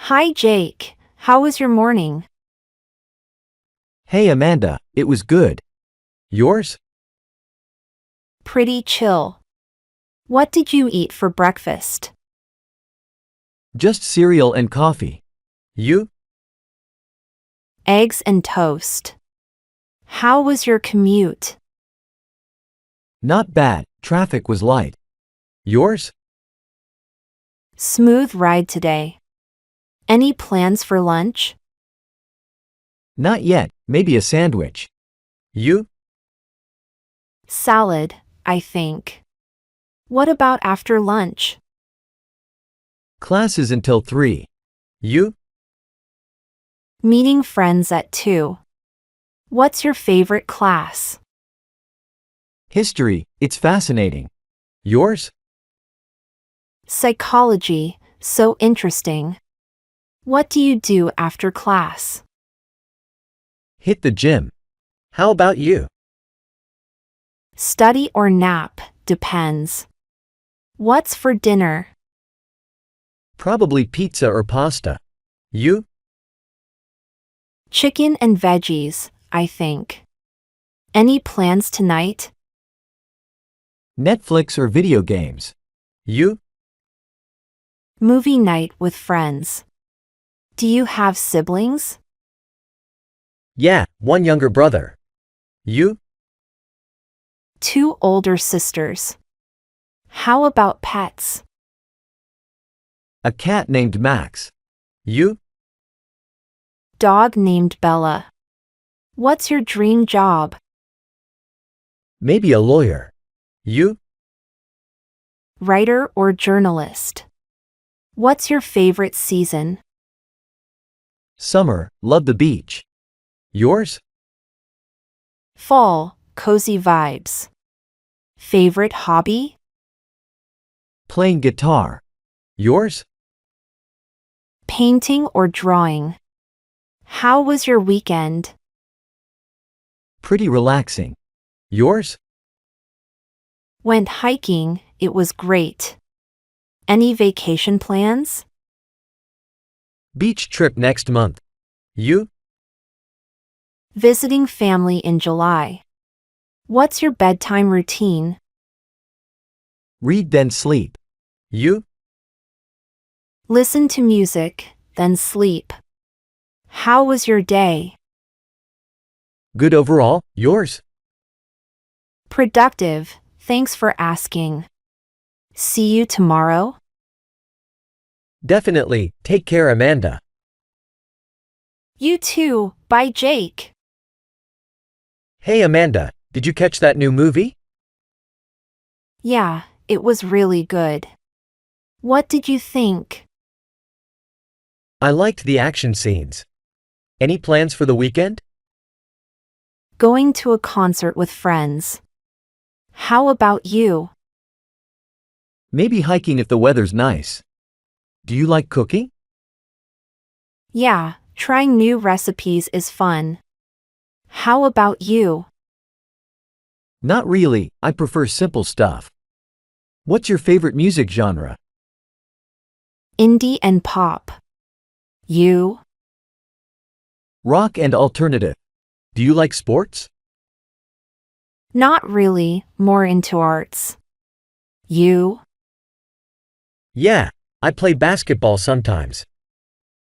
Hi, Jake. How was your morning? Hey Amanda, it was good. Yours? Pretty chill. What did you eat for breakfast? Just cereal and coffee. You? Eggs and toast. How was your commute? Not bad, traffic was light. Yours? Smooth ride today. Any plans for lunch? Not yet, maybe a sandwich. You? Salad, I think. What about after lunch? Classes until 3. You? Meeting friends at 2. What's your favorite class? History, it's fascinating. Yours? Psychology, so interesting. What do you do after class? Hit the gym. How about you? Study or nap, depends. What's for dinner? Probably pizza or pasta. You? Chicken and veggies, I think. Any plans tonight? Netflix or video games. You? Movie night with friends. Do you have siblings? Yeah, one younger brother. You? 2 older sisters. How about pets? A cat named Max. You? Dog named Bella. What's your dream job? Maybe a lawyer. You? Writer or journalist? What's your favorite season? Summer, love the beach. Yours? Fall, cozy vibes. Favorite hobby? Playing guitar. Yours? Painting or drawing? How was your weekend? Pretty relaxing. Yours? Went hiking, it was great. Any vacation plans? Beach trip next month. You? Visiting family in July. What's your bedtime routine? Read then sleep. You? Listen to music, then sleep. How was your day? Good overall. Yours? Productive, thanks for asking. See you tomorrow? Definitely. Take care, Amanda. You too, bye Jake. Hey Amanda, did you catch that new movie? Yeah, it was really good. What did you think? I liked the action scenes. Any plans for the weekend? Going to a concert with friends. How about you? Maybe hiking if the weather's nice. Do you like cooking? Yeah, trying new recipes is fun. How about you? Not really, I prefer simple stuff. What's your favorite music genre? Indie and pop. You? Rock and alternative. Do you like sports? Not really, more into arts. You? Yeah, I play basketball sometimes.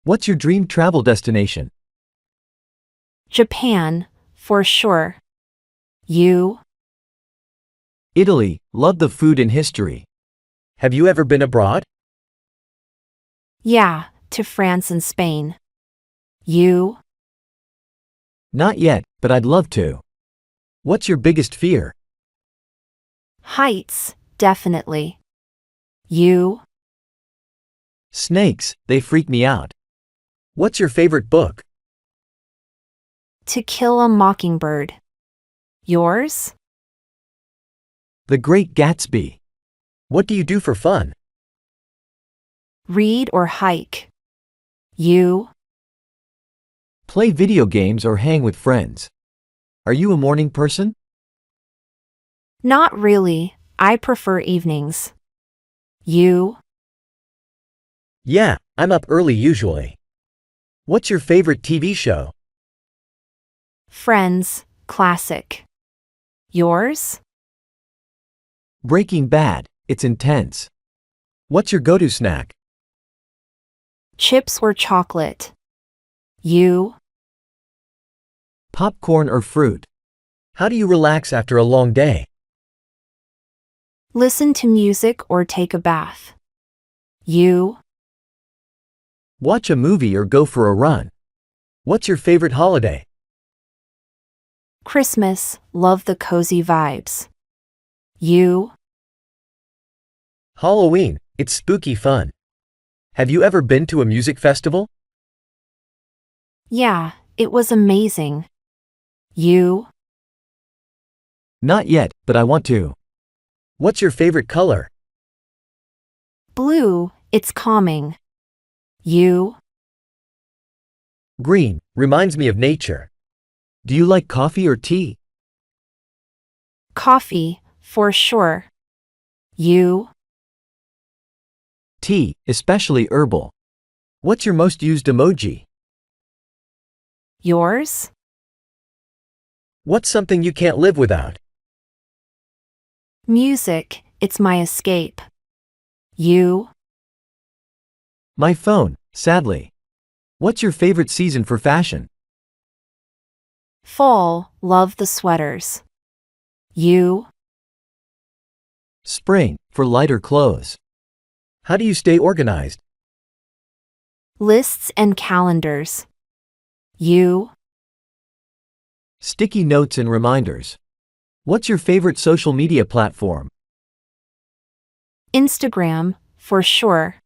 What's your dream travel destination? Japan, for sure. You? Italy, love the food and history. Have you ever been abroad? Yeah, to France and Spain. You? Not yet, but I'd love to. What's your biggest fear? Heights, definitely. You? Snakes, they freak me out. What's your favorite book? To Kill a Mockingbird. Yours? The Great Gatsby. What do you do for fun? Read or hike. You? Play video games or hang with friends. Are you a morning person? Not really, I prefer evenings. You? Yeah, I'm up early usually. What's your favorite TV show? Friends, classic. Yours? Breaking Bad. It's intense. What's your go-to snack? Chips or chocolate? You? Popcorn or fruit? How do you relax after a long day? Listen to music or take a bath? You? Watch a movie or go for a run? What's your favorite holiday? Christmas, love the cozy vibes. You? Halloween. It's spooky fun. Have you ever been to a music festival? Yeah, it was amazing. You? Not yet, but I want to. What's your favorite color? Blue, it's calming. You? Green. Reminds me of nature. Do you like coffee or tea? Coffee, for sure. You? Tea, especially herbal. What's your most used emoji? Yours? What's something you can't live without? Music, it's my escape. You? My phone, sadly. What's your favorite season for fashion? Fall, love the sweaters. You? Spring, for lighter clothes. How do you stay organized? Lists and calendars. You? Sticky notes and reminders. What's your favorite social media platform? Instagram, for sure.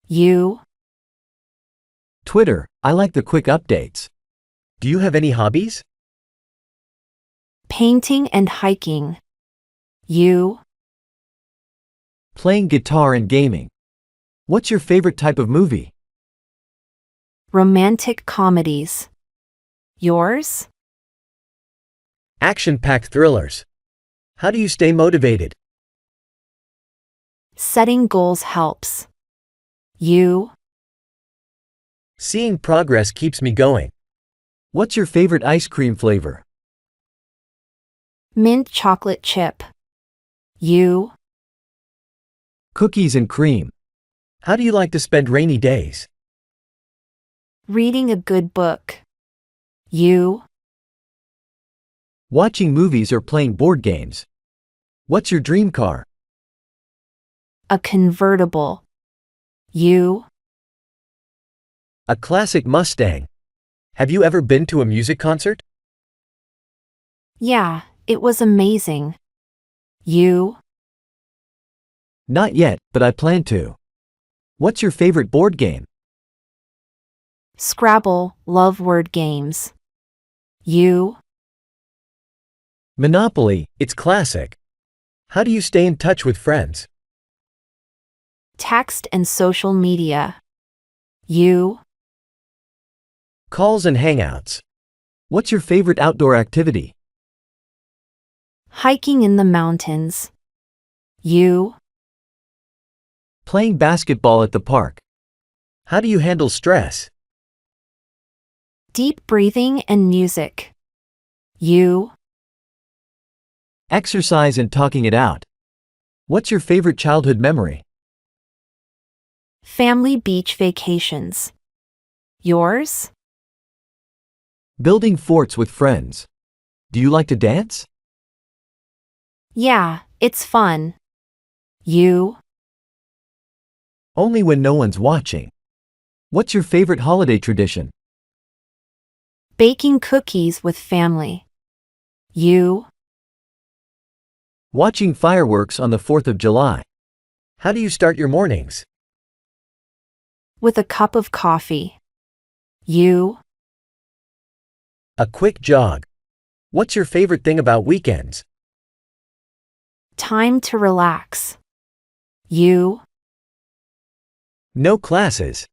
You? Twitter, I like the quick updates. Do you have any hobbies? Painting and hiking. You? Playing guitar and gaming. What's your favorite type of movie? Romantic comedies. Yours? Action-packed thrillers. How do you stay motivated? Setting goals helps. You? Seeing progress keeps me going. What's your favorite ice cream flavor? Mint chocolate chip. You? Cookies and cream. How do you like to spend rainy days? Reading a good book. You? Watching movies or playing board games. What's your dream car? A convertible. You? A classic Mustang. Have you ever been to a music concert? Yeah, it was amazing. You? Not yet, but I plan to. What's your favorite board game? Scrabble, love word games. You? Monopoly, it's classic. How do you stay in touch with friends? Text and social media. You? Calls and hangouts. What's your favorite outdoor activity? Hiking in the mountains. You? Playing basketball at the park. How do you handle stress? Deep breathing and music. You? Exercise and talking it out. What's your favorite childhood memory? Family beach vacations. Yours? Building forts with friends. Do you like to dance? Yeah, it's fun. You? Only when no one's watching. What's your favorite holiday tradition? Baking cookies with family. You? Watching fireworks on the 4th of July. How do you start your mornings? With a cup of coffee. You? A quick jog. What's your favorite thing about weekends? Time to relax. You? No classes.